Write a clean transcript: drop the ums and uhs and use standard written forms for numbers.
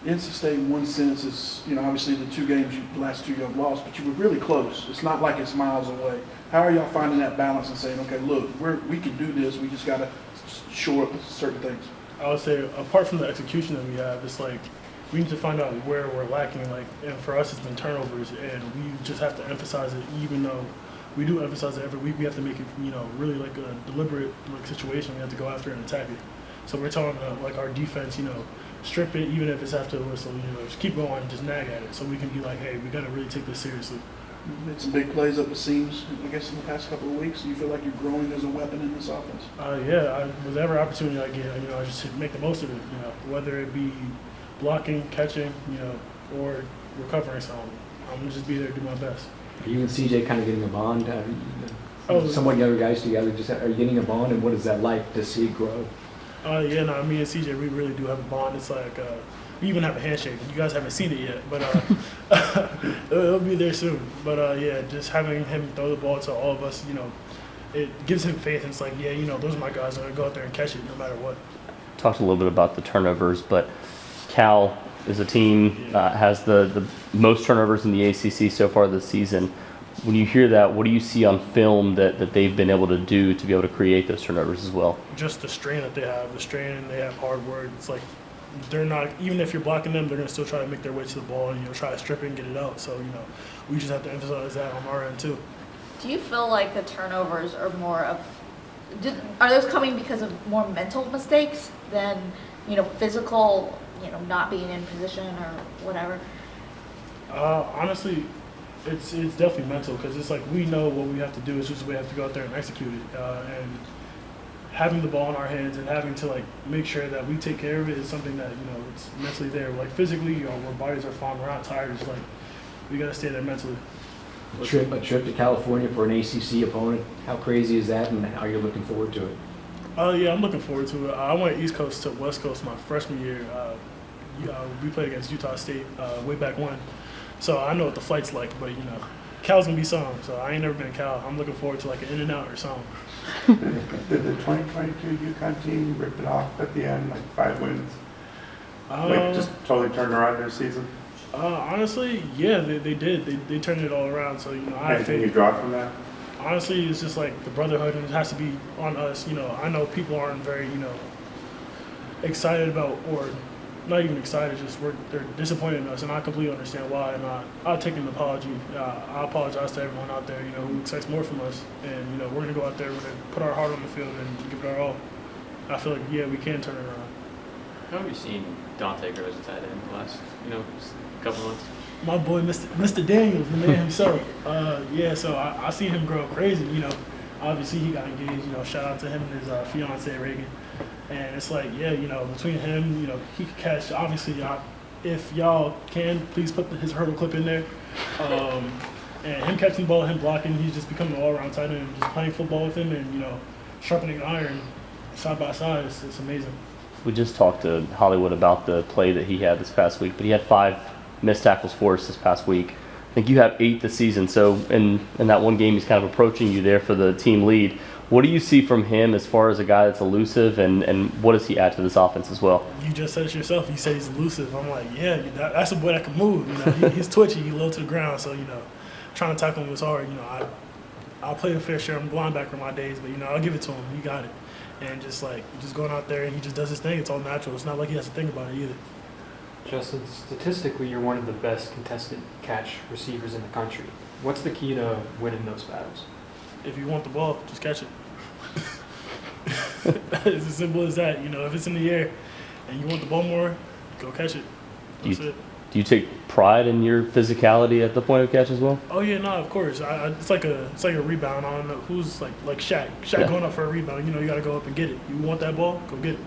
NC State, in one sense, is, obviously the the last two you have lost, but you were really close. It's not like it's miles away. How are y'all finding that balance and saying, okay, look, we can do this. We just got to shore up certain things? I would say, apart from the execution that we have, it's like we need to find out where we're lacking. And for us, it's been turnovers, and we just have to emphasize it. Even though we do emphasize it every week, we have to make it, really like a deliberate situation. We have to go after and attack it. So we're telling our defense, strip it, even if it's after the whistle. Just keep going, just nag at it, so we can be like, hey, we got to really take this seriously. You made some big plays up the seams, I guess, in the past couple of weeks. Do you feel like you're growing as a weapon in this offense? With every opportunity I get, I just make the most of it. Whether it be blocking, catching, or recovering something. I'm gonna just be there to do my best. Are you and CJ kind of getting a bond? Somewhat younger guys together. Are you getting a bond, and what is that like to see it grow? Me and CJ, we really do have a bond. It's like we even have a handshake. You guys haven't seen it yet, but it'll be there soon. But just having him throw the ball to all of us, it gives him faith. And it's like, those are my guys. I'm gonna go out there and catch it no matter what. Talked a little bit about the turnovers, but Cal is a team has the most turnovers in the ACC so far this season. When you hear that, what do you see on film that they've been able to do to be able to create those turnovers as well? Just the strain that they have, they have hard work. It's like they're not, even if you're blocking them, they're going to still try to make their way to the ball and try to strip it and get it out. So, we just have to emphasize that on our end too. Do you feel like the turnovers are are those coming because of more mental mistakes than, physical, not being in position or whatever? Honestly, it's definitely mental, because it's like we know what we have to do. It's just we have to go out there and execute it. And having the ball in our hands and having to make sure that we take care of it is something that it's mentally there. Like physically, our bodies are fine. We're not tired. It's like we got to stay there mentally. A trip to California for an ACC opponent. How crazy is that, and how you're looking forward to it? I'm looking forward to it. I went East Coast to West Coast my freshman year. We played against Utah State way back when. So I know what the flight's like, but Cal's gonna be something. So I ain't never been to Cal. I'm looking forward to an in and out or something. Did the 2022 UConn team rip it off at the end, 5 wins? Just totally turned around their season? Honestly, yeah, they did. They turned it all around. So Anything you draw from that? Honestly, it's just like the brotherhood, and it has to be on us. I know people aren't very excited about, or not even excited, they're disappointed in us, and I completely understand why. And I'll take an apology. I apologize to everyone out there, who expects more from us. And we're gonna go out there, we're gonna put our heart on the field and give it our all. I feel like we can turn it around. How have you seen Dante grow as a tight end the last couple months? My boy, Mr. Daniels, the man himself. So I seen him grow crazy. Obviously he got engaged. Shout out to him and his fiance Reagan. And it's like, between him, he could catch. Obviously, if y'all can, please put his hurdle clip in there. And him catching the ball, him blocking, he's just becoming an all-around tight end. Just playing football with him and, sharpening the iron side by side, it's amazing. We just talked to Hollywood about the play that he had this past week, but he had 5 missed tackles for us this past week. I think you have 8 this season, so in that one game he's kind of approaching you there for the team lead. What do you see from him as far as a guy that's elusive, and what does he add to this offense as well? You just said it yourself. You say he's elusive. I'm like, that's a boy that can move. He's twitchy. He's low to the ground. So, trying to tackle him was hard. I'll play a fair share of linebacker in my days, but, I'll give it to him. He got it. And just going out there and he just does his thing. It's all natural. It's not like he has to think about it either. Justin, statistically, you're one of the best contested catch receivers in the country. What's the key to winning those battles? If you want the ball, just catch it. It's as simple as that. If it's in the air and you want the ball more, go catch it. That's it. Do you take pride in your physicality at the point of catch as well? Oh yeah, no, of course. It's like a rebound. I don't know who's like Shaq. Shaq going up for a rebound. You got to go up and get it. You want that ball, go get it.